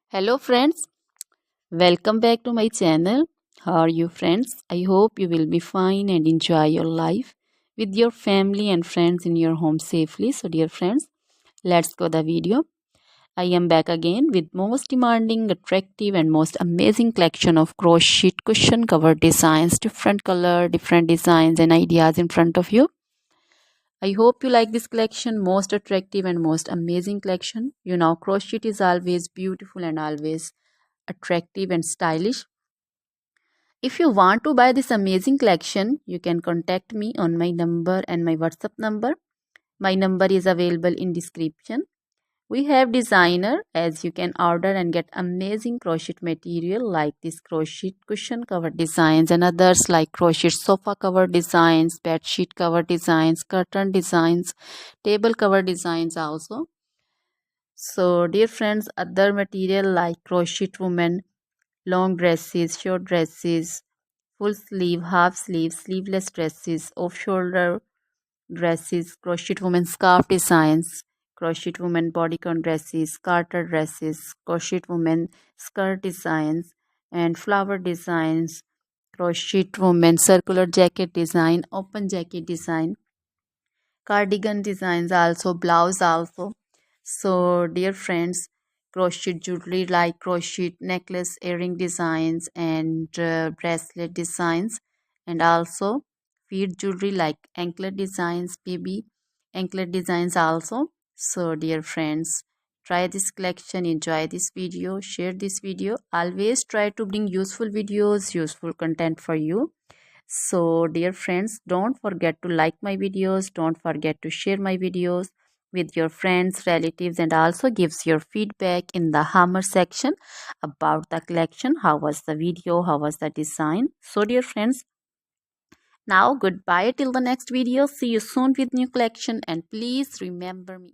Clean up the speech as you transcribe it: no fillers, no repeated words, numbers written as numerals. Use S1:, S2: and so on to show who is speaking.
S1: Hello friends, welcome back to my channel. How are you friends? I hope you will be fine and enjoy your life with your family and friends in your home safely. So dear friends, let's go the video. I am back again with most demanding, attractive and most amazing collection of crochet cushion cover designs, different color, different designs and ideas in front of you. I hope you like this collection, most attractive and most amazing collection. You know, crochet is always beautiful and always attractive and stylish. If you want to buy this amazing collection, you can contact me on my number and my WhatsApp number. My number is available in description. We have designer as you can order and get amazing crochet material like this crochet cushion cover designs and others like crochet sofa cover designs, bed sheet cover designs, curtain designs, table cover designs also. So dear friends, other material like crochet woman, long dresses, short dresses, full sleeve, half sleeve, sleeveless dresses, off shoulder dresses, crochet woman scarf designs, crochet woman bodycon dresses, garter dresses, crochet woman skirt designs, and flower designs, crochet woman circular jacket design, open jacket design, cardigan designs also, blouse also. So dear friends, crochet jewelry like crochet necklace, earring designs and bracelet designs, and also feet jewelry like anklet designs, baby anklet designs also. So dear friends, try this collection, enjoy this video, share this video. Always try to bring useful videos, useful content for you. So dear friends, don't forget to like my videos, don't forget to share my videos with your friends, relatives, and also gives your feedback in the hammer section about the collection. How was the video, how was the design? So dear friends, now goodbye till the next video. See you soon with new collection, and please remember me.